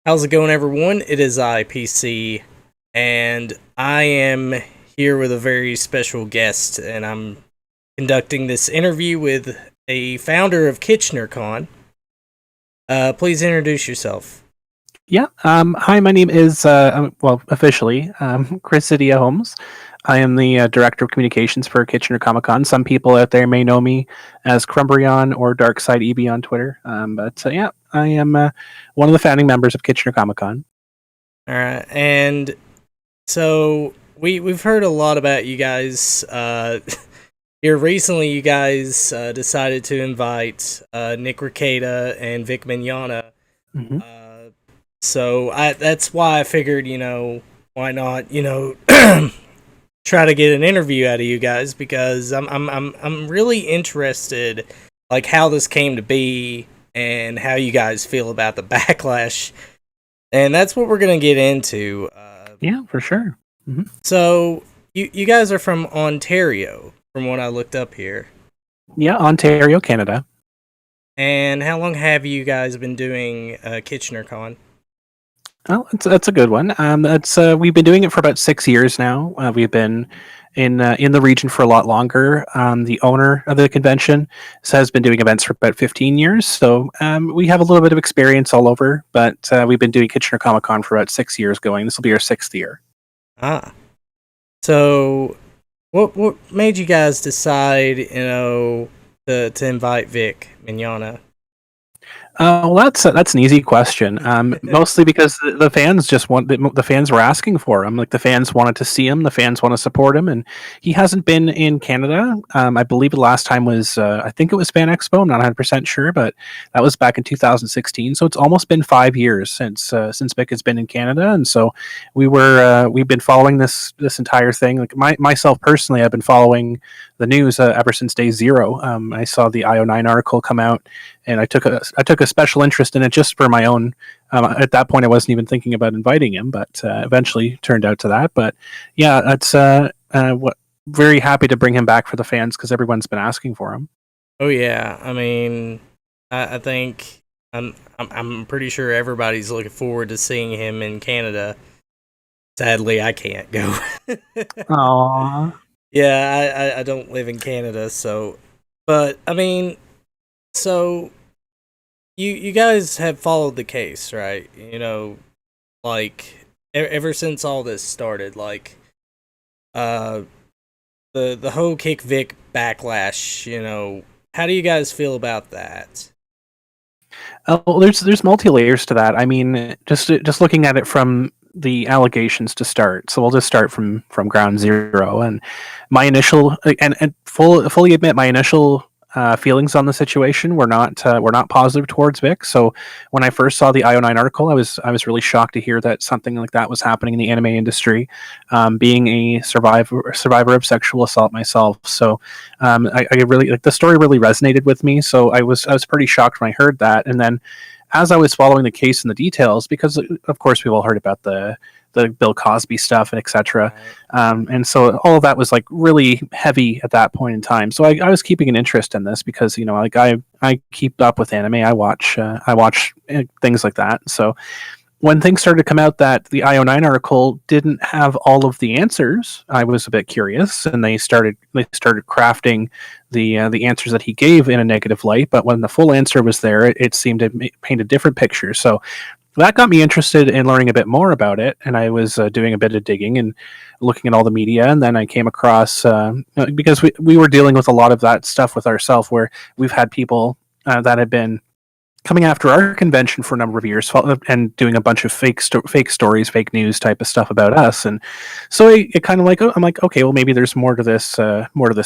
How's it going, everyone? It is IPC, and I am here with a very special guest, and I'm conducting this interview with a founder of KitchenerCon. Please introduce yourself. Yeah. Hi, my name is, officially, Chris Cydia Holmes. I am the director of communications for Kitchener Comic Con. Some people out there may know me as Crumbrion or Darkside EB on Twitter. Yeah, I am one of the founding members of Kitchener Comic Con. All right, and so we've heard a lot about you guys. Here recently, you guys decided to invite Nick Rekieta and Vic Mignogna. Hmm. So that's why I figured, why not, try to get an interview out of you guys because I'm really interested, like how this came to be and how you guys feel about the backlash, and that's what we're gonna get into. Yeah, for sure. So you guys are from Ontario, from what I looked up here, Yeah, Ontario, Canada. and how long have you guys been doing KitchenerCon? Oh, that's a good one. That's We've been doing it for about 6 years now. We've been in the region for a lot longer. The owner of the convention has been doing events for about 15 years, so we have a little bit of experience all over. But we've been doing Kitchener Comic Con for about 6 years going. This will be our sixth year. Ah, so what made you guys decide, to invite Vic Mignogna? That's an easy question. Mostly because the fans just the fans were asking for him. Like the fans wanted to see him, the fans want to support him, and he hasn't been in Canada. I believe the last time was I think it was Fan Expo. I'm not 100% sure, but that was back in 2016. So it's almost been 5 years since Vic has been in Canada, and so we've been following this entire thing. Like myself personally, I've been following the news ever since day zero. I saw the IO9 article come out, and I took a special interest in it just for my own. At that point, I wasn't even thinking about inviting him, but eventually turned out to that. But yeah, that's what very happy to bring him back for the fans because everyone's been asking for him. Oh yeah, I mean, I think I'm pretty sure everybody's looking forward to seeing him in Canada. Sadly, I can't go. Aww. Yeah, I don't live in Canada, so. But I mean, so you guys have followed the case, right? Like ever since all this started, like uh the whole Kick Vic backlash. How do you guys feel about that? Well, there's multi layers to that. I mean, just looking at it from the allegations to start. So we'll just start from ground zero. And my initial and fully admit my initial feelings on the situation were not positive towards Vic. So when I first saw the IO9 article, I was really shocked to hear that something like that was happening in the anime industry. Being a survivor of sexual assault myself, so I really like the story really resonated with me. So I was pretty shocked when I heard that, and then as I was following the case and the details, because of course we've all heard about the Bill Cosby stuff and etc. Right. And so all of that was like really heavy at that point in time. So I was keeping an interest in this because like I keep up with anime. I watch things like that. So when things started to come out that the IO9 article didn't have all of the answers, I was a bit curious, and they started crafting the answers that he gave in a negative light. But when the full answer was there, it seemed to paint a different picture. So that got me interested in learning a bit more about it, and I was doing a bit of digging and looking at all the media, and then I came across because we were dealing with a lot of that stuff with ourselves, where we've had people that have been coming after our convention for a number of years and doing a bunch of fake stories, fake news type of stuff about us. And so it kind of like, I'm like, okay, well, maybe there's more to this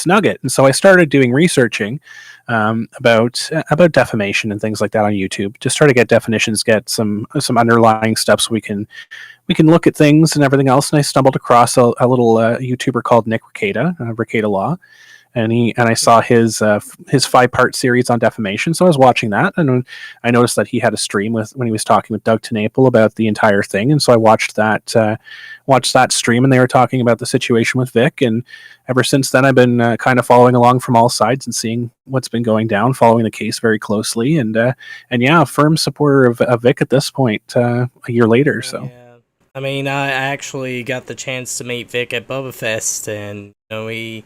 nugget. And so I started doing researching about defamation and things like that on YouTube. Just try to get definitions, get some underlying stuff so we can look at things and everything else. And I stumbled across a little YouTuber called Nick Rekieta, Rekieta Law, and I saw his 5-part series on defamation. So I was watching that, and I noticed that he had a stream when he was talking with Doug TenNapel about the entire thing, and so I watched that stream, and they were talking about the situation with Vic, and ever since then I've been kind of following along from all sides and seeing what's been going down, following the case very closely, and yeah, a firm supporter of Vic at this point, a year later. So. Yeah. I mean, I actually got the chance to meet Vic at Boba Fest, and he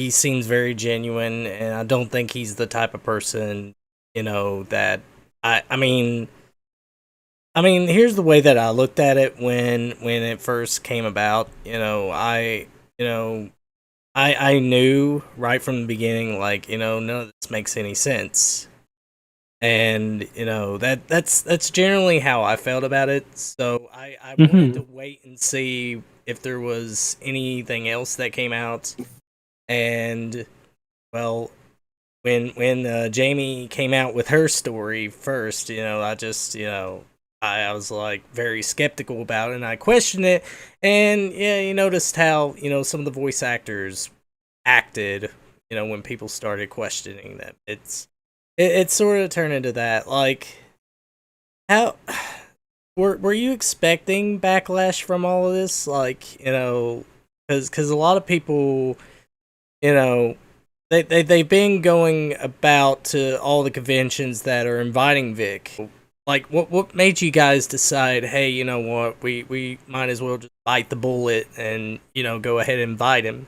seems very genuine, and I don't think he's the type of person, that I mean, here's the way that I looked at it when it first came about. I knew right from the beginning, like, none of this makes any sense. And that's generally how I felt about it. So I wanted to wait and see if there was anything else that came out. And well, when Jamie came out with her story first, I was like very skeptical about it, and I questioned it. And yeah, you noticed how some of the voice actors acted, when people started questioning them. It sort of turned into that. Like, how were you expecting backlash from all of this? Like, because a lot of people, they've been going about to all the conventions that are inviting Vic. Like, what made you guys decide, hey, you know what, we might as well just bite the bullet and go ahead and invite him?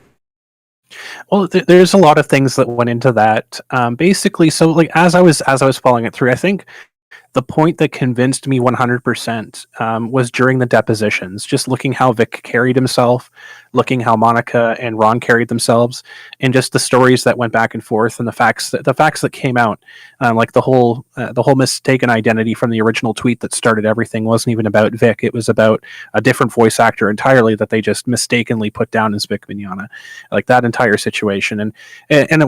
Well, there's a lot of things that went into that. Basically, so like as I was following it through, I think the point that convinced me 100% was during the depositions, just looking how Vic carried himself, looking how Monica and Ron carried themselves, and just the stories that went back and forth, and the facts that came out, like the whole mistaken identity from the original tweet that started everything wasn't even about Vic. It was about a different voice actor entirely that they just mistakenly put down as Vic Mignogna, like that entire situation. And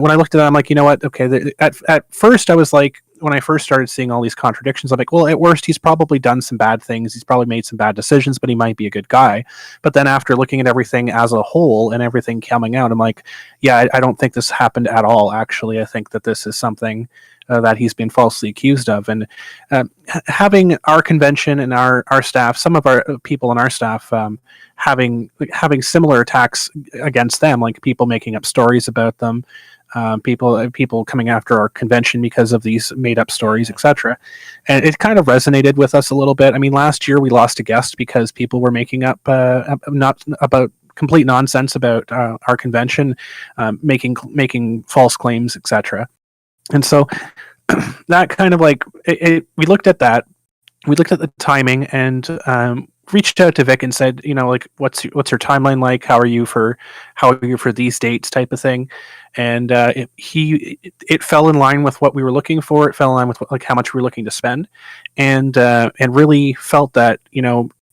when I looked at it, I'm like, you know what? Okay, at first I was like, when I first started seeing all these contradictions, I'm like, well, at worst, he's probably done some bad things. He's probably made some bad decisions, but he might be a good guy. But then after looking at everything as a whole and everything coming out, I'm like, yeah, I don't think this happened at all. Actually, I think that this is something that he's been falsely accused of. And having our convention and our staff, some of our people on our staff, having similar attacks against them, like people making up stories about them, people coming after our convention because of these made up stories, etc. And it kind of resonated with us a little bit. I mean, last year we lost a guest because people were making up not about complete nonsense about our convention, making false claims, etc. And so that kind of like we looked at that. We looked at the timing and reached out to Vic and said, like, what's your timeline like? How are you for these dates, type of thing. And it fell in line with what we were looking for. It fell in line with like how much we were looking to spend, and really felt that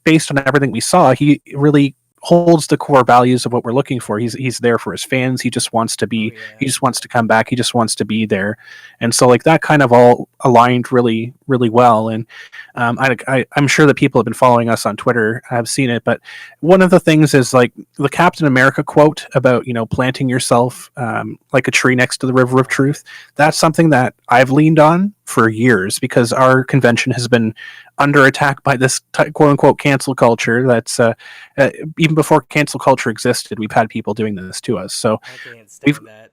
based on everything we saw, he really holds the core values of what we're looking for. He's there for his fans. He just wants to be. He just wants to come back. He just wants to be there. And so like that kind of all aligned really, really well. And I'm sure that people have been following us on Twitter have seen it. But one of the things is like the Captain America quote about planting yourself like a tree next to the river of truth. That's something that I've leaned on for years because our convention has been under attack by this quote unquote cancel culture. That's even before cancel culture existed, we've had people doing this to us. So I can't stand that.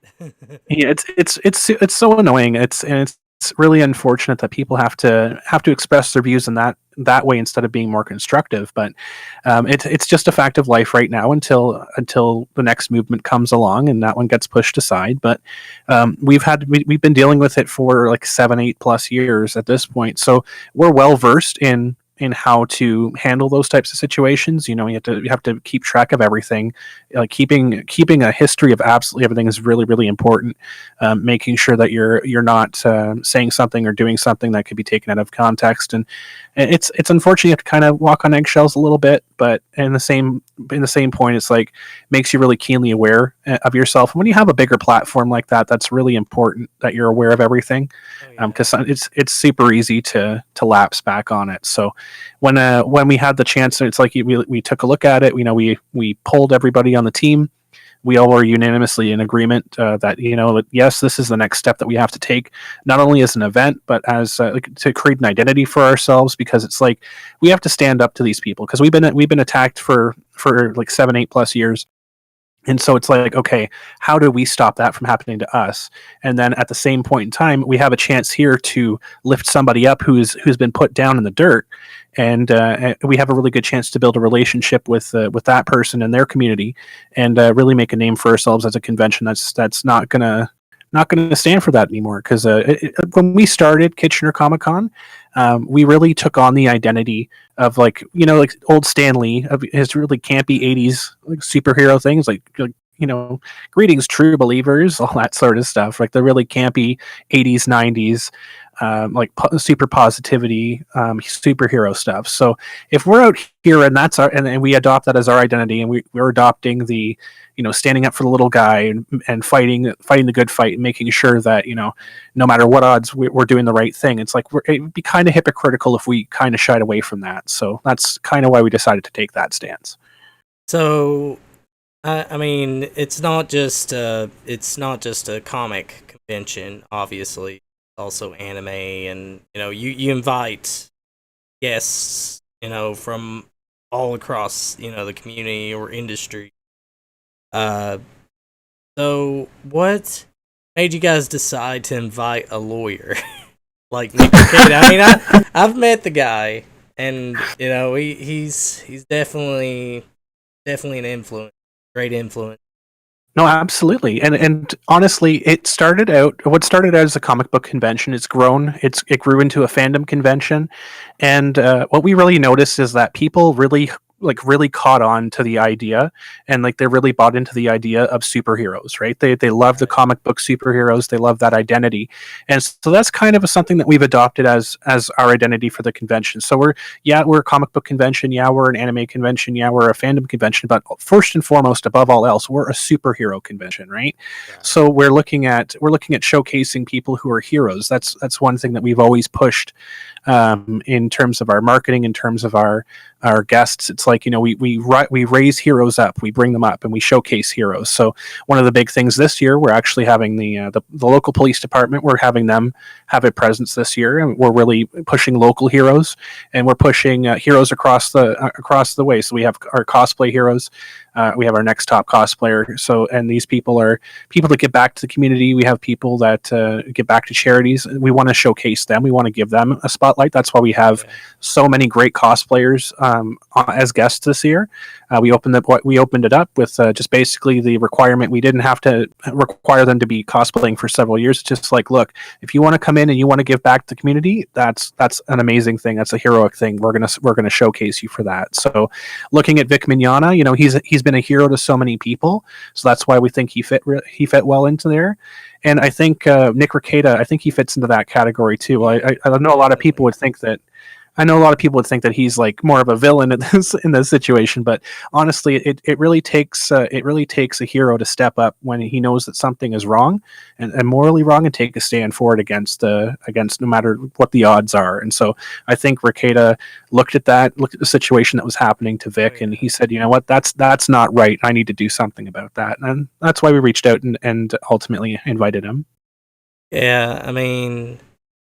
yeah, it's so annoying. It's really unfortunate that people have to express their views in that way instead of being more constructive. But it's just a fact of life right now until the next movement comes along and that one gets pushed aside. But we've been dealing with it for like 7-8+ years at this point, so we're well versed in how to handle those types of situations. You have to keep track of everything. Like keeping a history of absolutely everything is really, really important. Making sure that you're not saying something or doing something that could be taken out of context. And it's unfortunate you have to kind of walk on eggshells a little bit, but in the same point, it's like makes you really keenly aware of yourself. And when you have a bigger platform like that, that's really important that you're aware of everything, because it's super easy to lapse back on it. So when we had the chance, it's like we took a look at it. We polled everybody on the team. we all were unanimously in agreement that yes, this is the next step that we have to take, not only as an event but as to create an identity for ourselves, because it's like we have to stand up to these people, because we've been attacked for like 7-8+ years. And so it's like, okay, how do we stop that from happening to us? And then at the same point in time, we have a chance here to lift somebody up who's been put down in the dirt, and we have a really good chance to build a relationship with that person and their community, and really make a name for ourselves as a convention that's not gonna stand for that anymore. Because when we started Kitchener Comic Con, we really took on the identity of like old Stan Lee of his really campy '80s like superhero things, like greetings true believers, all that sort of stuff, like the really campy '80s '90s super positivity superhero stuff. So if we're out here and that's our and we adopt that as our identity, and we're adopting the standing up for the little guy, and fighting the good fight, and making sure that no matter what odds we're doing the right thing, it's like it'd be kind of hypocritical if we kind of shied away from that. So that's kind of why we decided to take that stance. So, I mean, it's not just a comic convention. Obviously, also anime, and you invite guests from all across the community or industry. So what made you guys decide to invite a lawyer like Nick Rekieta? I mean, I've met the guy, and he's definitely an influence, great influence. No, absolutely, and honestly, what started out as a comic book convention, it grew into a fandom convention, and what we really noticed is that people really caught on to the idea, and like they really bought into the idea of superheroes, right? They love the comic book superheroes, they love that identity, and so that's kind of something that we've adopted as our identity for the convention. So we're a comic book convention, we're an anime convention, we're a fandom convention, but first and foremost, above all else, we're a superhero convention, right? So we're looking at showcasing people who are heroes. That's one thing that we've always pushed in terms of our marketing, in terms of our guests. It's like we raise heroes up, we bring them up, and we showcase heroes. So one of the big things this year, we're actually having the local police department, we're having them have a presence this year, and we're really pushing local heroes, and we're pushing heroes across the way. So we have our cosplay heroes, we have our next top cosplayer. So, and these people are people that give back to the community. We have people that give back to charities. We want to showcase them, we want to give them a spotlight. That's why we have so many great cosplayers as guests this year. We opened it up with just basically the requirement. We didn't have to require them to be cosplaying for several years. It's just like, look, if you want to come in and you want to give back to the community, that's an amazing thing. That's a heroic thing. We're gonna showcase you for that. So, looking at Vic Mignogna, he's been a hero to so many people. So that's why we think he fit well into there. And I think Nick Rekieta, I think he fits into that category too. I know a lot of people would think that. I know a lot of people would think that he's like more of a villain in this situation, but honestly, it really takes a hero to step up when he knows that something is wrong and morally wrong, and take a stand for it against no matter what the odds are. And so I think Rekieta looked at the situation that was happening to Vic, and he said, you know what, that's not right. I need to do something about that, and that's why we reached out and ultimately invited him. Yeah, I mean,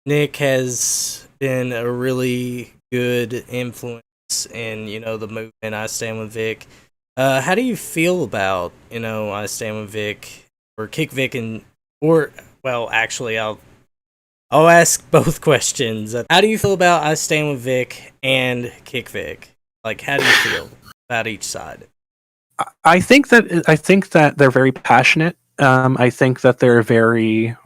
Nick has been a really good influence in the movement I Stand With Vic. How do you feel about I Stand With Vic, or Kick Vic, actually I'll ask both questions. How do you feel about I Stand With Vic and Kick Vic? Like, how do you feel about each side? I think that they're very passionate. I think that they're very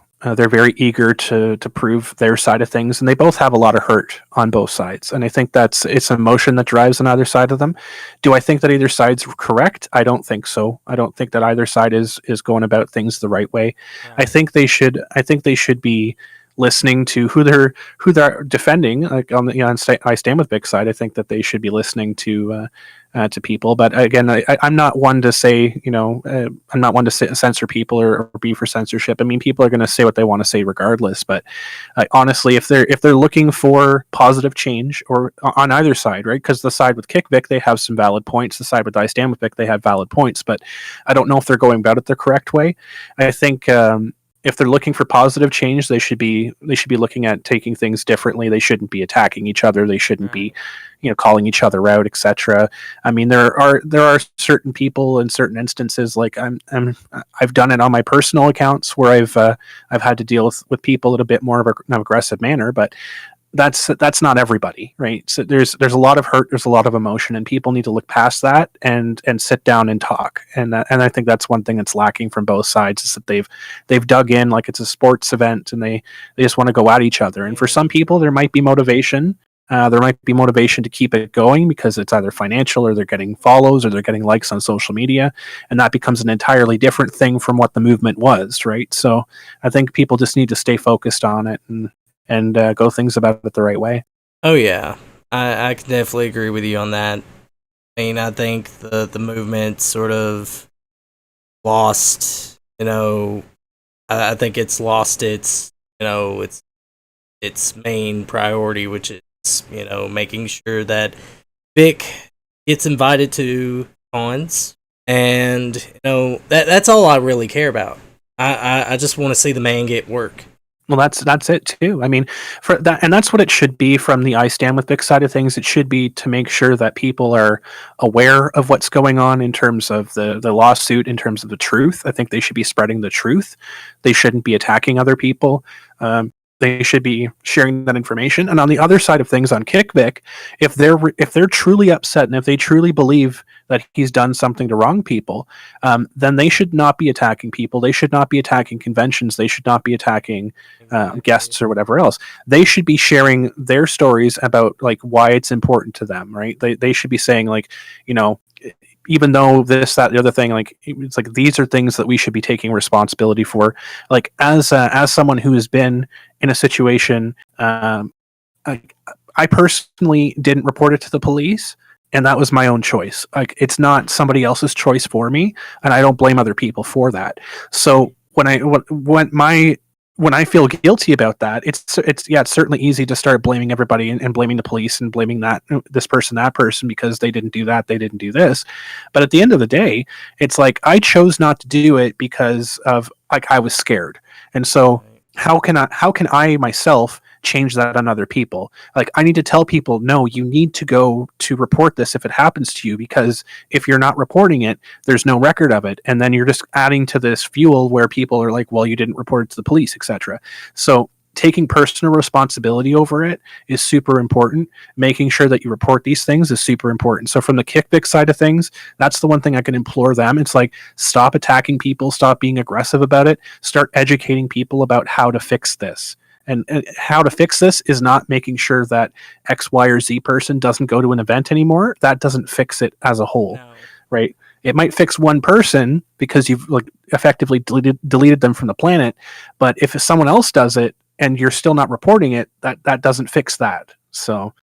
eager to prove their side of things, and they both have a lot of hurt on both sides. And I think it's emotion that drives on either side of them. Do I think that either side's correct? I don't think so. I don't think that either side is going about things the right way. Yeah. I think they should be listening to who they're defending. Like on the I stand with Vic's side. I think that they should be listening to people. But again, I'm not one to say, I'm not one to censor people or be for censorship. I mean, people are going to say what they want to say regardless. But honestly, if they're looking for positive change, or on either side, right? Because the side with Kick Vic, they have some valid points. The side with I stand with Vic, they have valid points. But I don't know if they're going about it the correct way. I think. If they're looking for positive change, they should be looking at taking things differently. They shouldn't be attacking each other. They shouldn't be, calling each other out, etc. I mean, there are certain people in certain instances, like I've done it on my personal accounts where I've had to deal with people in a bit more of an aggressive manner, but that's not everybody, right? So there's a lot of hurt, there's a lot of emotion, and people need to look past that and sit down and talk. And I think that's one thing that's lacking from both sides, is that they've dug in like it's a sports event, and they just want to go at each other. And for some people, there might be motivation. There might be motivation to keep it going because it's either financial, or they're getting follows, or they're getting likes on social media, and that becomes an entirely different thing from what the movement was, right? So I think people just need to stay focused on it and go things about it the right way. Oh yeah, I can definitely agree with you on that. I mean, I think the movement sort of lost. I think it's lost its main priority, which is making sure that Vic gets invited to cons, and that's all I really care about. I just want to see the man get work. Well, that's it too. I mean, for that, and that's what it should be from the I Stand with Vic side of things. It should be to make sure that people are aware of what's going on in terms of the lawsuit, in terms of the truth. I think they should be spreading the truth. They shouldn't be attacking other people. They should be sharing that information. And on the other side of things, on Kick Vic, if they're truly upset and if they truly believe that he's done something to wrong people, then they should not be attacking people. They should not be attacking conventions. They should not be attacking guests or whatever else. They should be sharing their stories about like why it's important to them, right? They should be saying like, even though this, that, the other thing, like it's like these are things that we should be taking responsibility for. Like as someone who has been in a situation, I personally didn't report it to the police, and that was my own choice. Like it's not somebody else's choice for me, and I don't blame other people for that. So when I feel guilty about that, it's certainly easy to start blaming everybody and blaming the police and blaming this person, that person, because they didn't do that, they didn't do this. But at the end of the day, it's like I chose not to do it because of like I was scared. And so how can I myself change that on other people? Like I need to tell people, no, you need to go to report this if it happens to you, because if you're not reporting it, there's no record of it, and then you're just adding to this fuel where people are like, well, you didn't report it to the police, etc. So taking personal responsibility over it is super important. Making sure that you report these things is super important. So from the Kick Vic side of things, that's the one thing I can implore them. It's like, stop attacking people, stop being aggressive about it, start educating people about how to fix this. And how to fix this is not making sure that X, Y, or Z person doesn't go to an event anymore. That doesn't fix it as a whole, right? It might fix one person because you've like effectively deleted them from the planet, but if someone else does it and you're still not reporting it, that doesn't fix that. So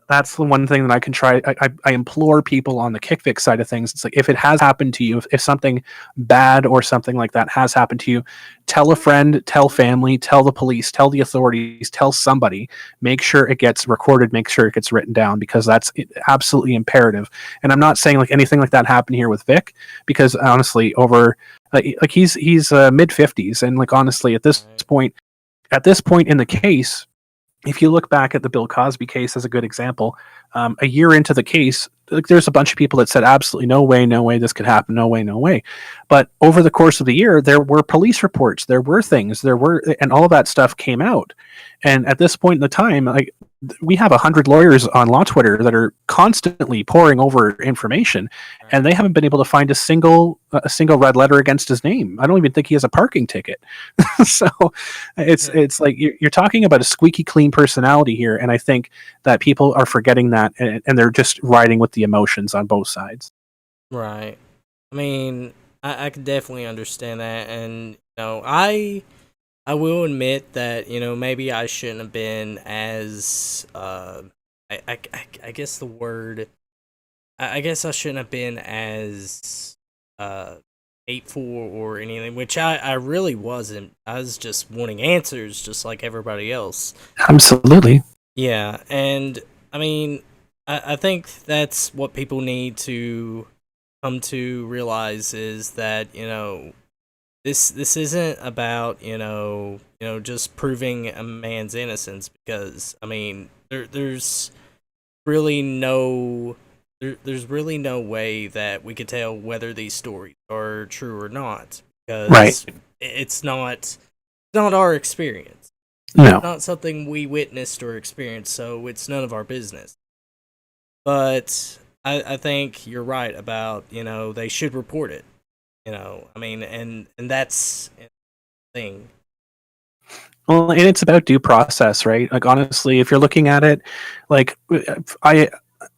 that's the one thing that I can try. I implore people on the Kick Vic side of things. It's like, if it has happened to you, if something bad or something like that has happened to you, tell a friend, tell family, tell the police, tell the authorities, tell somebody. Make sure it gets recorded, make sure it gets written down, because that's absolutely imperative. And I'm not saying like anything like that happened here with Vic, because honestly, over like he's mid 50s, and like honestly, at this point in the case, if you look back at the Bill Cosby case as a good example, a year into the case, like, there's a bunch of people that said absolutely no way this could happen, no way. But over the course of the year, there were police reports, there were things, and all of that stuff came out. And at this point in the time, like, we have 100 lawyers on Law Twitter that are constantly poring over information, and they haven't been able to find a single red letter against his name. I don't even think he has a parking ticket. So it's like you're talking about a squeaky clean personality here, and I think that people are forgetting that, and they're just riding with the emotions on both sides. Right. I mean, I can definitely understand that, and I I will admit that maybe I shouldn't have been as I guess the word I guess I shouldn't have been as uh hateful or anything, which I really wasn't. I was just wanting answers, just like everybody else. Absolutely. Yeah, and I mean, I think that's what people need to come to realize is that this isn't about just proving a man's innocence, because I mean really no there's really no way that we could tell whether these stories are true or not, Right. because it's not our experience, No. not something we witnessed or experienced, so it's none of our business. But I think you're right about they should report it. I mean, and that's the thing. Well, and it's about due process, right? Like honestly, if you're looking at it, like I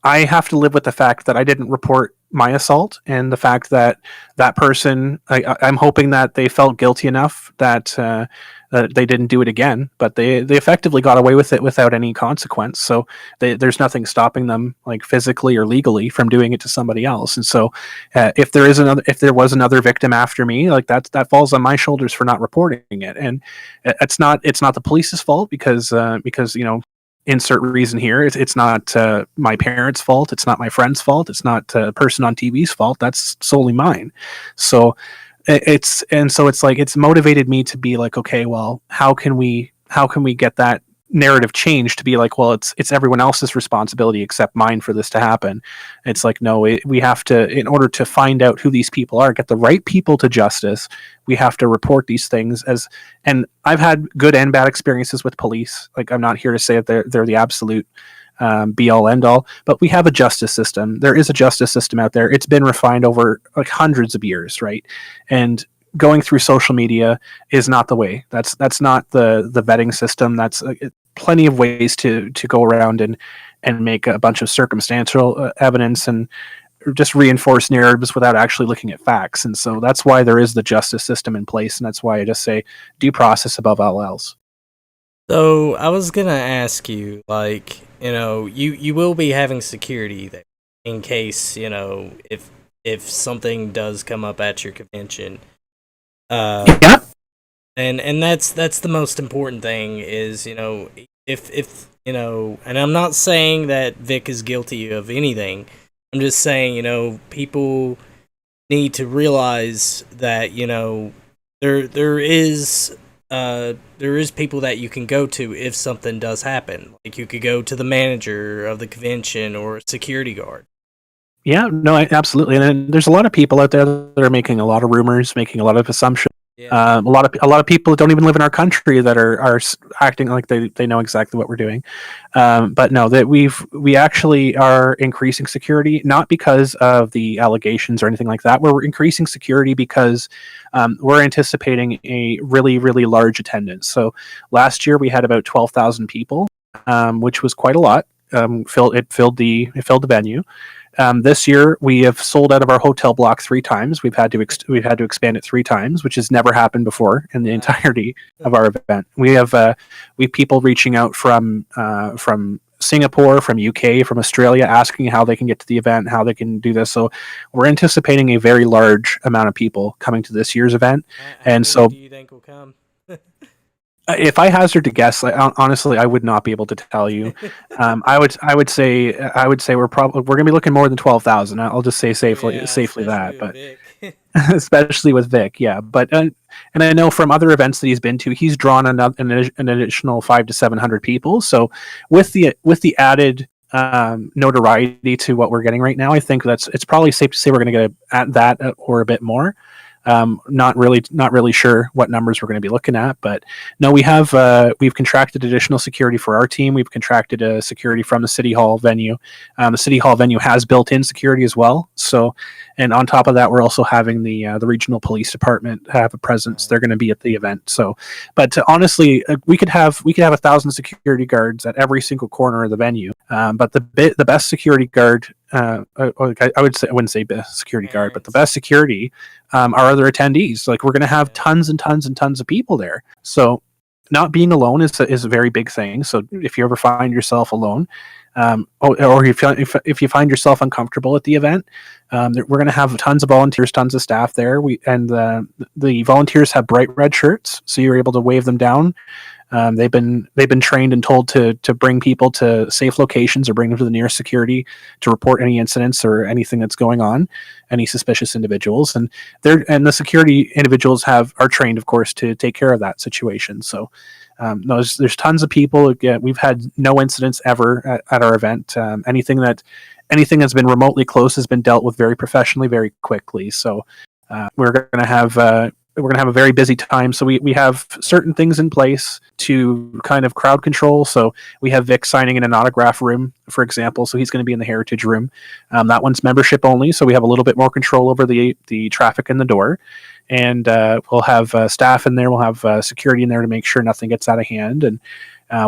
I have to live with the fact that I didn't report my assault, and the fact that that person, I'm hoping that they felt guilty enough that they didn't do it again, but they effectively got away with it without any consequence. So there's nothing stopping them, like physically or legally, from doing it to somebody else. And so, if there was another victim after me, like that falls on my shoulders for not reporting it. And it's not the police's fault, because insert reason here. It's not my parents' fault. It's not my friend's fault. It's not a person on TV's fault. That's solely mine. So it's like it's motivated me to be like, okay, well, how can we get that narrative changed to be like, well, it's everyone else's responsibility except mine for this to happen. It's like, no, we have to, in order to find out who these people are, get the right people to justice, we have to report these things as. And I've had good and bad experiences with police. Like, I'm not here to say that they're the absolute be all end all, but we have a justice system. There is a justice system out there. It's been refined over like hundreds of years, right? And going through social media is not the way. That's not the vetting system. That's plenty of ways to go around and make a bunch of circumstantial evidence and just reinforce narratives without actually looking at facts. And so that's why there is the justice system in place, and that's why I just say due process above all else. So I was gonna ask you, like, you will be having security there in case if something does come up at your convention. Yeah. And that's the most important thing is if and I'm not saying that Vic is guilty of anything. I'm just saying people need to realize that there is people that you can go to if something does happen. Like, you could go to the manager of the convention or a security guard. Yeah, no, absolutely. And then there's a lot of people out there that are making a lot of rumors, making a lot of assumptions. Yeah. A lot of people that don't even live in our country that are acting like they know exactly what we're doing. But no, that we actually are increasing security, not because of the allegations or anything like that. We're increasing security because we're anticipating a really, really large attendance. So last year we had about 12,000 people, which was quite a lot. It filled the venue. This year, we have sold out of our hotel block 3 times. We've had to expand it 3 times, which has never happened before in the entirety of our event. We have people reaching out from Singapore, from UK, from Australia, asking how they can get to the event, how they can do this. So we're anticipating a very large amount of people coming to this year's event, How and many so do you think will come? if I hazard to guess, like, honestly, I would not be able to tell you. I would say we're going to be looking more than 12,000. I'll just say Yeah, safely that, especially with but Vic. especially with Vic, yeah. But and I know from other events that he's been to, he's drawn an additional 500 to 700 people. So with the added notoriety to what we're getting right now, I think it's probably safe to say we're going to get at that or a bit more. Not really sure what numbers we're going to be looking at, but no, we've contracted additional security for our team. We've contracted a security from the city hall venue. The city hall venue has built-in security as well. So, and on top of that, we're also having the regional police department have a presence. Right. They're going to be at the event. So, but honestly, we could have 1,000 security guards at every single corner of the venue. But the best security guard I would say, I wouldn't say best security guard, but the Parents. best security are other attendees. Like, we're going to have Yeah. tons and tons and tons of people there. So not being alone is a very big thing. So if you ever find yourself alone, or if you find yourself uncomfortable at the event, we're going to have tons of volunteers, tons of staff there. The volunteers have bright red shirts, so you're able to wave them down. They've been trained and told to bring people to safe locations or bring them to the nearest security to report any incidents or anything that's going on, any suspicious individuals, and the security individuals are trained, of course, to take care of that situation. So no, there's tons of people. Again, we've had no incidents ever at our event. Anything that's been remotely close has been dealt with very professionally, very quickly. So we're going to have a very busy time. So we have certain things in place to kind of crowd control. So we have Vic signing in an autograph room, for example. So he's going to be in the heritage room. That one's membership only. So we have a little bit more control over the traffic in the door. And we'll have staff in there. We'll have security in there to make sure nothing gets out of hand. And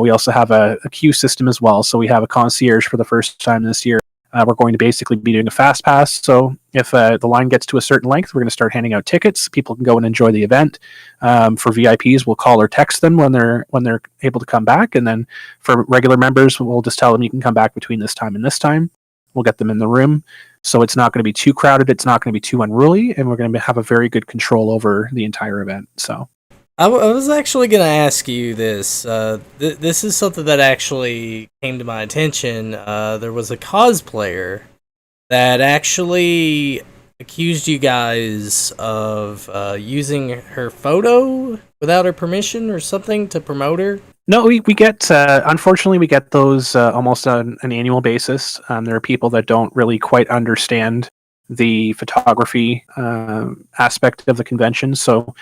we also have a queue system as well. So we have a concierge for the first time this year. We're going to basically be doing a fast pass. So if the line gets to a certain length, we're going to start handing out tickets. People can go and enjoy the event. For VIPs, we'll call or text them when they're able to come back. And then for regular members, we'll just tell them you can come back between this time and this time. We'll get them in the room. So it's not going to be too crowded. It's not going to be too unruly. And we're going to have a very good control over the entire event. So I was actually going to ask you this. This is something that actually came to my attention. There was a cosplayer that actually accused you guys of using her photo without her permission or something to promote her. no, we get, unfortunately, we get those almost on an annual basis. There are people that don't really quite understand the photography aspect of the convention. So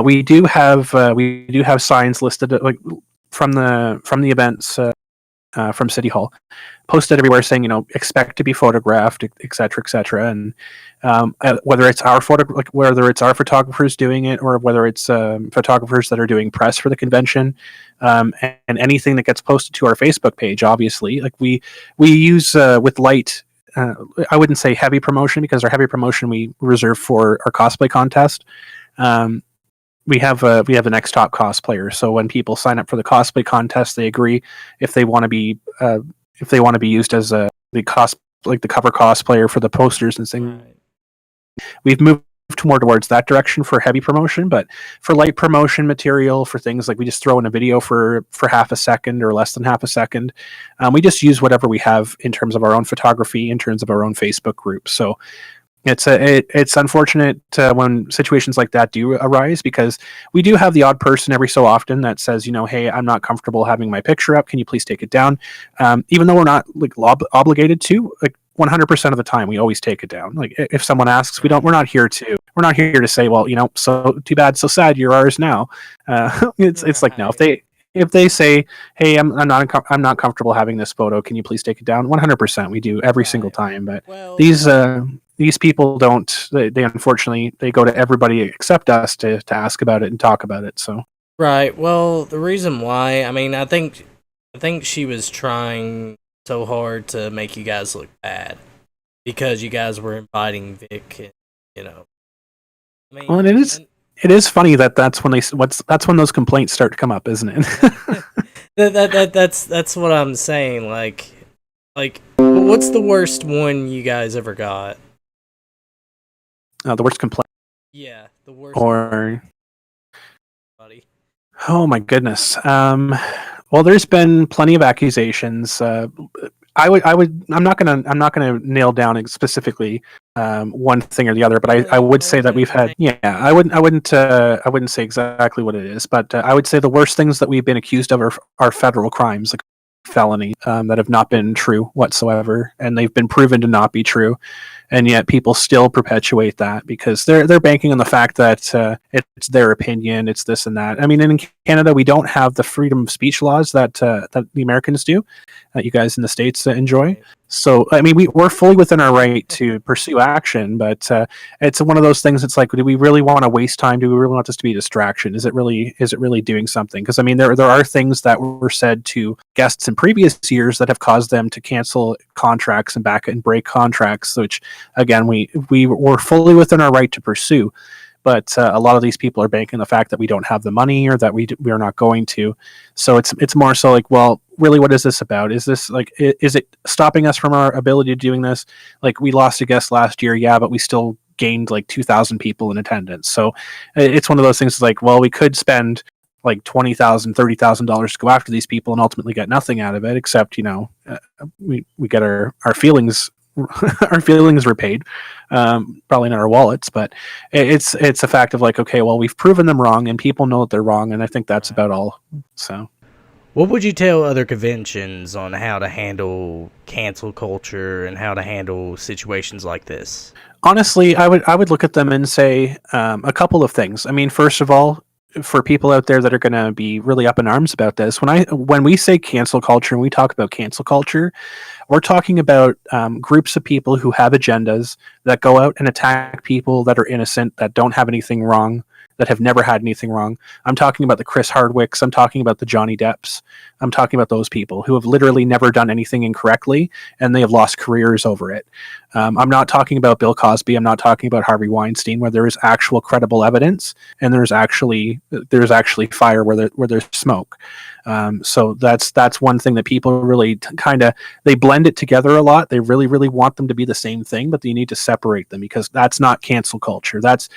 we do have signs listed like from the events from City Hall, posted everywhere saying, expect to be photographed, et cetera, and whether it's our photographers doing it or whether it's photographers that are doing press for the convention, and anything that gets posted to our Facebook page, obviously, like we use with light. I wouldn't say heavy promotion, because our heavy promotion we reserve for our cosplay contest. We have an ex-top cosplayer, so when people sign up for the cosplay contest, they agree if they want to be used as the cover cosplayer for the posters and things. Right. We've moved more towards that direction for heavy promotion, but for light promotion material, for things like we just throw in a video for half a second or less than half a second, we just use whatever we have in terms of our own photography, in terms of our own Facebook group. So it's unfortunate when situations like that do arise, because we do have the odd person every so often that says, hey, I'm not comfortable having my picture up. Can you please take it down? Even though we're not obligated to, 100% of the time, we always take it down. Like, if someone asks, we're not here to say, well, so too bad, so sad, you're ours now. It's like, no, if they say, hey, I'm not comfortable having this photo, can you please take it down? 100% we do every single time. But these people don't. They unfortunately they go to everybody except us to ask about it and talk about it. So Right. Well, the reason why, I think she was trying so hard to make you guys look bad because you guys were inviting Vic, and, well, and it is funny that's when those complaints start to come up, isn't it? that's what I'm saying. Like, what's the worst one you guys ever got? The worst complaint. Yeah, the worst. Or, buddy. Oh my goodness. Well, there's been plenty of accusations. I'm not gonna nail down specifically one thing or the other, but I would say that we've had. Yeah, I wouldn't say exactly what it is, but I would say the worst things that we've been accused of are federal crimes, like felony, that have not been true whatsoever, and they've been proven to not be true. and yet people still perpetuate that because they're banking on the fact that it's their opinion, it's this and that. I mean, in Canada, we don't have the freedom of speech laws that the Americans do, that you guys in the States enjoy. So, I mean, we're fully within our right to pursue action, but it's one of those things. It's like, do we really want to waste time? Do we really want this to be a distraction? Is it really doing something? Because I mean, there are things that were said to guests in previous years that have caused them to cancel contracts and back and break contracts, which again we were fully within our right to pursue. But a lot of these people are banking the fact that we don't have the money or that we are not going to. So it's more so like, well, really, what is this about? Is this like, is it stopping us from our ability to doing this? Like, we lost a guest last year, yeah, but we still gained like 2,000 people in attendance. So it's one of those things like, well, we could spend like $20,000, $30,000 to go after these people and ultimately get nothing out of it, except, we get our feelings our feelings repaid, probably not our wallets, but it's a fact of like, okay, well, we've proven them wrong and people know that they're wrong, and I think that's about all. So what would you tell other conventions on how to handle cancel culture and how to handle situations like this? honestly, I would look at them and say a couple of things. I mean, first of all, for people out there that are going to be really up in arms about this, when we say cancel culture and we talk about cancel culture, we're talking about groups of people who have agendas that go out and attack people that are innocent, that don't have anything wrong, that have never had anything wrong. I'm talking about the Chris Hardwicks. I'm talking about the Johnny Depps. I'm talking about those people who have literally never done anything incorrectly and they have lost careers over it. I'm not talking about Bill Cosby. I'm not talking about Harvey Weinstein, where there is actual credible evidence and there's actually fire where there's smoke. So that's one thing that people really kind of, they blend it together a lot. They really, really want them to be the same thing, but you need to separate them because that's not cancel culture. That's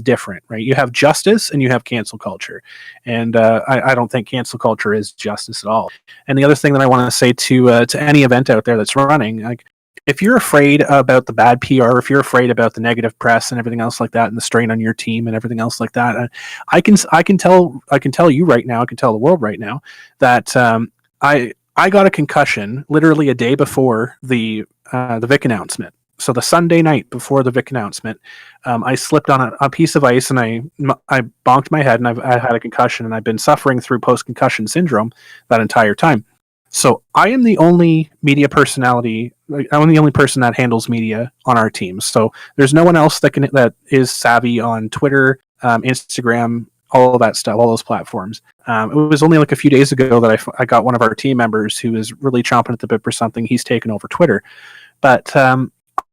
different, right? You have justice and you have cancel culture. And I don't think cancel culture is justice at all. And the other thing that I want to say to any event out there that's running, like, if you're afraid about the bad PR, if you're afraid about the negative press and everything else like that, and the strain on your team and everything else like that, I can tell you right now, I can tell the world right now that I got a concussion literally a day before the Vic announcement. So the Sunday night before the Vic announcement, I slipped on a piece of ice and I bonked my head, and I had a concussion, and I've been suffering through post-concussion syndrome that entire time. So I am the only media personality. I'm the only person that handles media on our team. So there's no one else that is savvy on Twitter, Instagram, all of that stuff, all those platforms. It was only like a few days ago that I got one of our team members who is really chomping at the bit for something. He's taken over Twitter, but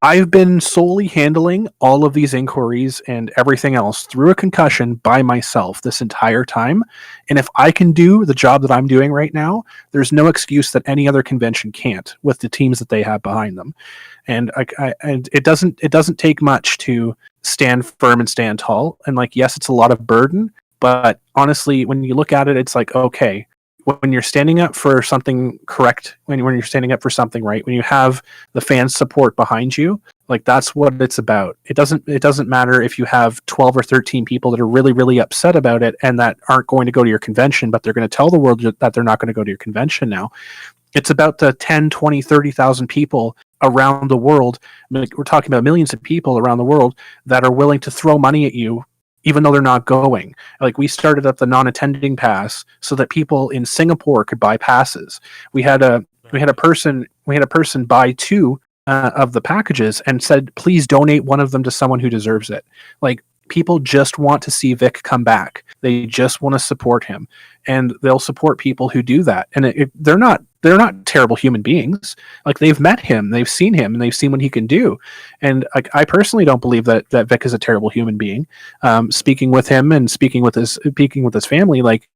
I've been solely handling all of these inquiries and everything else through a concussion by myself this entire time. And if I can do the job that I'm doing right now, there's no excuse that any other convention can't with the teams that they have behind them. And and it doesn't take much to stand firm and stand tall. And like, yes, it's a lot of burden, but honestly, when you look at it, it's like, okay, when you're standing up for something correct, when you're standing up for something right, when you have the fans' support behind you, like, that's what it's about. It doesn't matter if you have 12 or 13 people that are really, really upset about it and that aren't going to go to your convention, but they're going to tell the world that they're not going to go to your convention now. It's about the 10, 20, 30,000 people around the world. I mean, we're talking about millions of people around the world that are willing to throw money at you even though they're not going. Like, we started up the non-attending pass so that people in Singapore could buy passes. We had a person buy two of the packages and said, please donate one of them to someone who deserves it. Like, people just want to see Vic come back. They just want to support him, and they'll support people who do that. And they're not terrible human beings. Like, they've met him, they've seen him, and they've seen what he can do. And I personally don't believe that Vic is a terrible human being. Speaking with him and speaking with his family, like,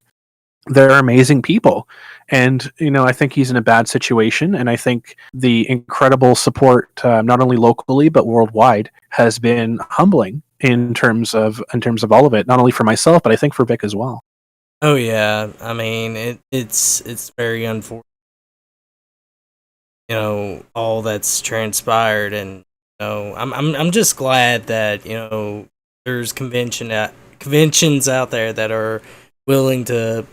they're amazing people. And, I think he's in a bad situation. And I think the incredible support, not only locally, but worldwide, has been humbling in terms of all of it, not only for myself, but I think for Vic as well. Oh yeah, I mean it's very unfortunate, all that's transpired, and I'm just glad that there's conventions out there that are willing to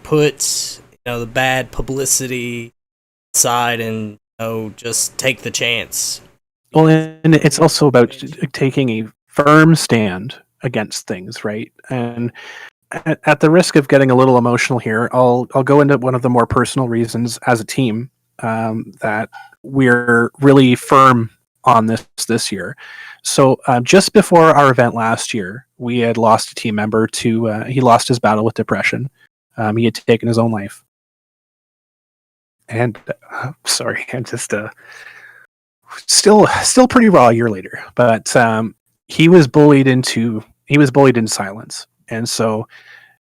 put the bad publicity aside and just take the chance. Well, and it's also about taking a firm stand against things, right? And at the risk of getting a little emotional here, I'll go into one of the more personal reasons as a team that we're really firm on this year. So just before our event last year, we had lost a team member to he lost his battle with depression. He had taken his own life, and sorry, I'm just still pretty raw a year later. But he was bullied in silence, and so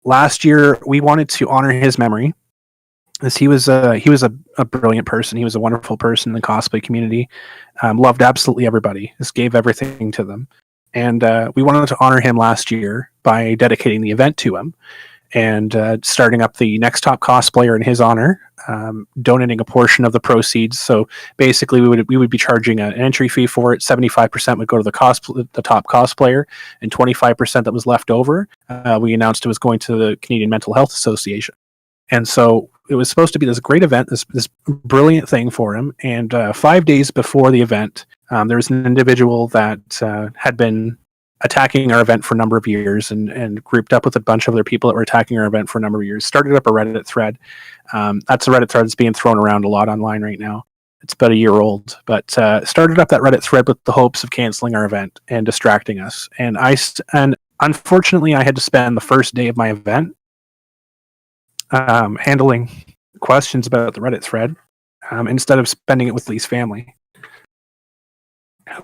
last year we wanted to honor his memory, as he was a brilliant person. He was a wonderful person in the cosplay community. Loved absolutely everybody. Just gave everything to them, and we wanted to honor him last year by dedicating the event to him and starting up the next top cosplayer in his honor, donating a portion of the proceeds. So basically, we would be charging an entry fee for it. 75% would go to the top cosplayer, and 25% that was left over, we announced it was going to the Canadian Mental Health Association. And so it was supposed to be this great event, this brilliant thing for him. And 5 days before the event, there was an individual that had been attacking our event for a number of years and grouped up with a bunch of other people that were attacking our event for a number of years, started up a Reddit thread. That's a Reddit thread that's being thrown around a lot online right now. It's about a year old, but started up that Reddit thread with the hopes of canceling our event and distracting us. And unfortunately, I had to spend the first day of my event handling questions about the Reddit thread instead of spending it with Lee's family.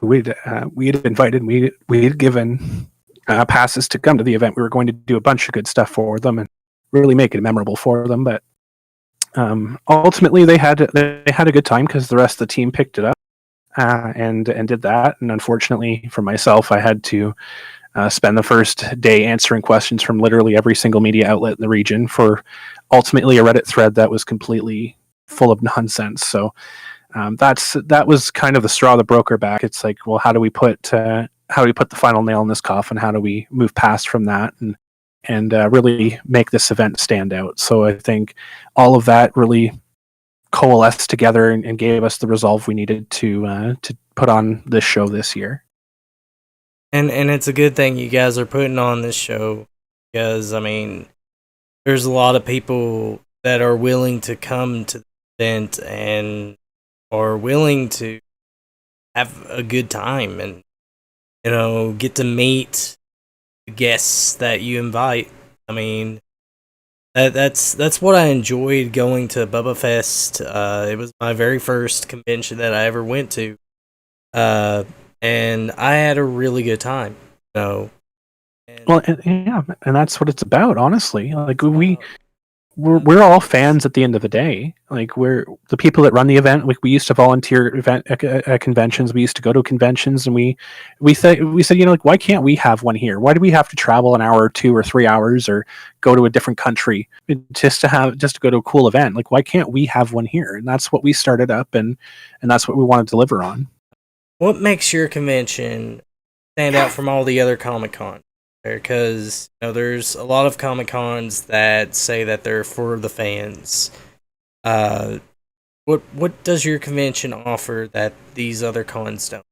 We had invited, we had given passes to come to the event. We were going to do a bunch of good stuff for them and really make it memorable for them. But ultimately, they had a good time because the rest of the team picked it up and did that. And unfortunately, for myself, I had to spend the first day answering questions from literally every single media outlet in the region for ultimately a Reddit thread that was completely full of nonsense. So that was kind of the straw that broke our back. It's like, well, how do we put the final nail in this coffin? How do we move past from that and really make this event stand out? So I think all of that really coalesced together and gave us the resolve we needed to put on this show this year. And it's a good thing you guys are putting on this show, because I mean, there's a lot of people that are willing to come to the event and are willing to have a good time and, you know, get to meet the guests that you invite. I mean, that's what I enjoyed going to Bubba Fest. It was my very first convention that I ever went to. And I had a really good time, you know. And that's what it's about, honestly. Like we're all fans at the end of the day. Like we're the people that run the event. Like we used to volunteer at conventions. We used to go to conventions, and we said, you know, like, why can't we have one here? Why do we have to travel an hour or 2 or 3 hours or go to a different country just to go to a cool event? Like, why can't we have one here? And that's what we started up, and that's what we want to deliver on. What makes your convention stand out from all the other Comic-Con? Because, you know, there's a lot of Comic-Cons that say that they're for the fans. What does your convention offer that these other cons don't?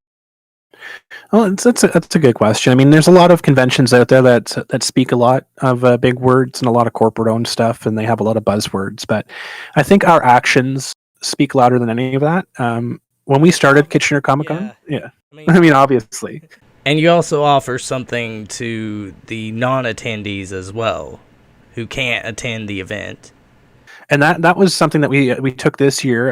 Well, that's a good question. I mean, there's a lot of conventions out there that speak a lot of big words and a lot of corporate-owned stuff, and they have a lot of buzzwords. But I think our actions speak louder than any of that. When we started Kitchener Comic-Con, yeah. I mean, obviously. And you also offer something to the non-attendees as well, who can't attend the event. And that was something that we took this year,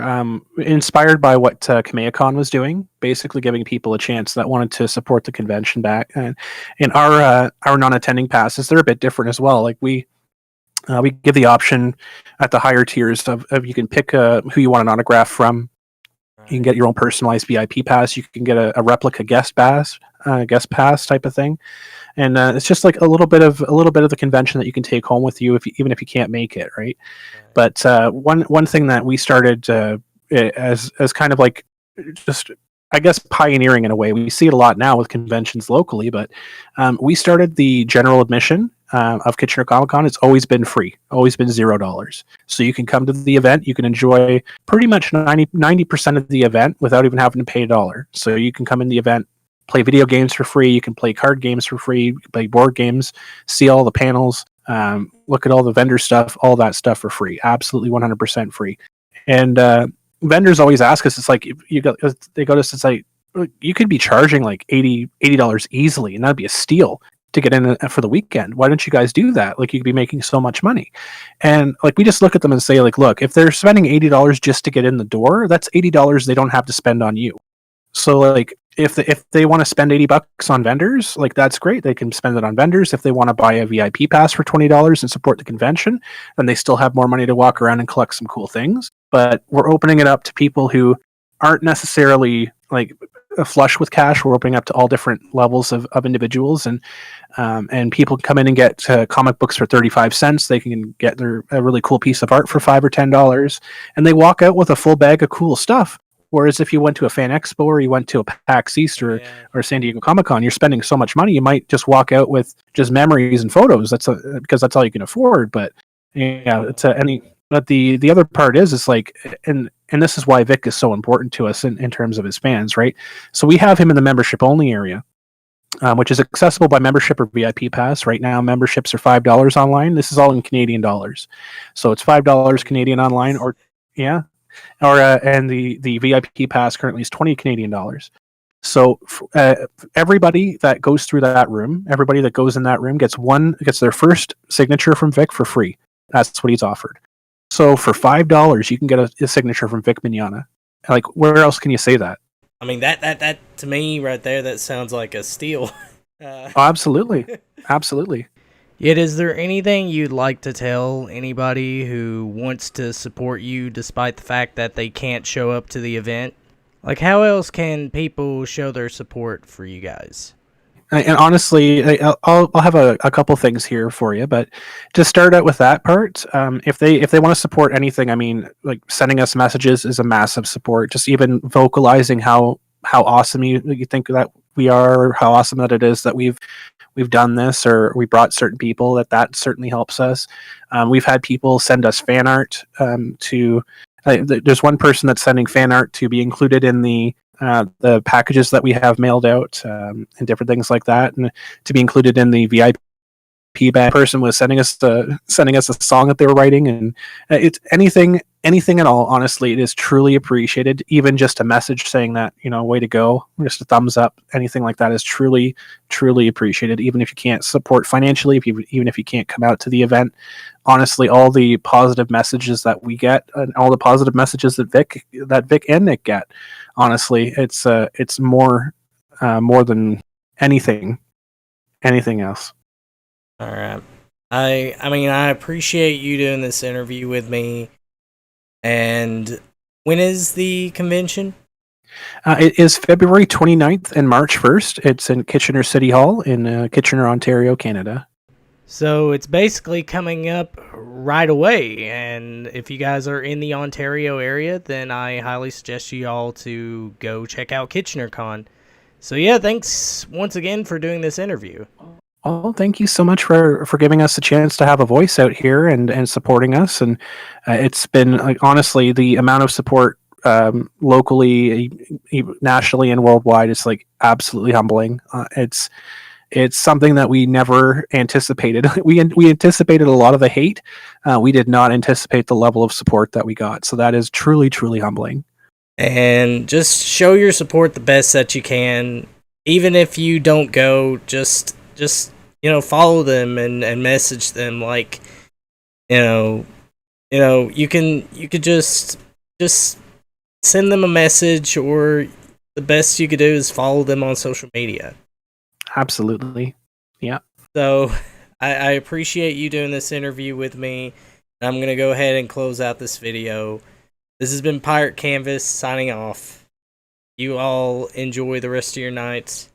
inspired by what KamehaCon was doing, basically giving people a chance that wanted to support the convention back. And our non-attending passes, they're a bit different as well. Like we give the option at the higher tiers of you can pick who you want an autograph from. You can get your own personalized VIP pass. You can get a replica guest pass type of thing, and it's just like a little bit of the convention that you can take home with you even if you can't make it, right? But one thing that we started as kind of like just I guess pioneering in a way. We see it a lot now with conventions locally, but we started the general admission of Kitchener Comic Con. It's always been free, always been $0. So you can come to the event, you can enjoy pretty much 90% of the event without even having to pay $1. So you can come in the event, play video games for free, you can play card games for free, you can play board games, see all the panels, look at all the vendor stuff, all that stuff for free, absolutely 100% free. And vendors always ask us, it's like they go to us, it's like you could be charging like $80 easily, and that'd be a steal to get in for the weekend. Why don't you guys do that? Like, you could be making so much money. And like, we just look at them and say, like, look, if they're spending $80 just to get in the door, that's $80 they don't have to spend on you. So like, if they want to spend $80 on vendors, like, that's great. They can spend it on vendors. If they want to buy a VIP pass for $20 and support the convention, then they still have more money to walk around and collect some cool things. But we're opening it up to people who aren't necessarily like flush with cash. We're opening up to all different levels of individuals, and people come in and get comic books for 35 cents. They can get a really cool piece of art for $5 or $10, and they walk out with a full bag of cool stuff. Whereas if you went to a fan expo or you went to a PAX East or San Diego Comic Con, you're spending so much money, you might just walk out with just memories and photos. Because that's all you can afford. But yeah, but the other part is like, and this is why Vic is so important to us in terms of his fans, right? So we have him in the membership only area, which is accessible by membership or VIP pass. Right now, memberships are $5 online. This is all in Canadian dollars, so it's $5 Canadian online, or and the VIP pass currently is 20 Canadian dollars. So everybody that goes through that room, everybody that goes in that room gets their first signature from Vic for free. That's what he's offered. So for $5, you can get a signature from Vic Mignogna. Like, where else can you say that? I mean, that to me right there, that sounds like a steal. Oh, absolutely, absolutely. Yet, is there anything you'd like to tell anybody who wants to support you despite the fact that they can't show up to the event? Like, how else can people show their support for you guys? And honestly, I'll have a couple things here for you, but to start out with that part, if they want to support anything, I mean, like, sending us messages is a massive support. Just even vocalizing how awesome you think that we are, how awesome that it is that we've done this, or we brought certain people, that certainly helps us. We've had people send us fan art there's one person that's sending fan art to be included in the packages that we have mailed out, and different things like that, and to be included in the VIP bag. Person was sending us a song that they were writing, and it's anything at all. Honestly, it is truly appreciated. Even just a message saying that, way to go, just a thumbs up, anything like that is truly appreciated. Even if you can't support financially, even if you can't come out to the event, honestly, all the positive messages that we get, and all the positive messages that Vic and Nick get, honestly, it's more than anything else. All right. I mean, I appreciate you doing this interview with me. And when is the convention? It is February 29th and March 1st. It's in Kitchener City Hall in Kitchener, Ontario, Canada. So it's basically coming up right away. And if you guys are in the Ontario area, then I highly suggest you all to go check out KitchenerCon. So yeah, thanks once again for doing this interview. Oh, thank you so much for giving us a chance to have a voice out here and supporting us. And it's been, like, honestly, the amount of support locally, nationally, and worldwide is like absolutely humbling. It's something that we never anticipated. We anticipated a lot of the hate. We did not anticipate the level of support that we got. So that is truly humbling. And just show your support the best that you can. Even if you don't go, just follow them and message them. Like, you could just send them a message, or the best you could do is follow them on social media. Absolutely. Yeah. So I appreciate you doing this interview with me. I'm going to go ahead and close out this video. This has been Pirate Canvas signing off. You all enjoy the rest of your nights.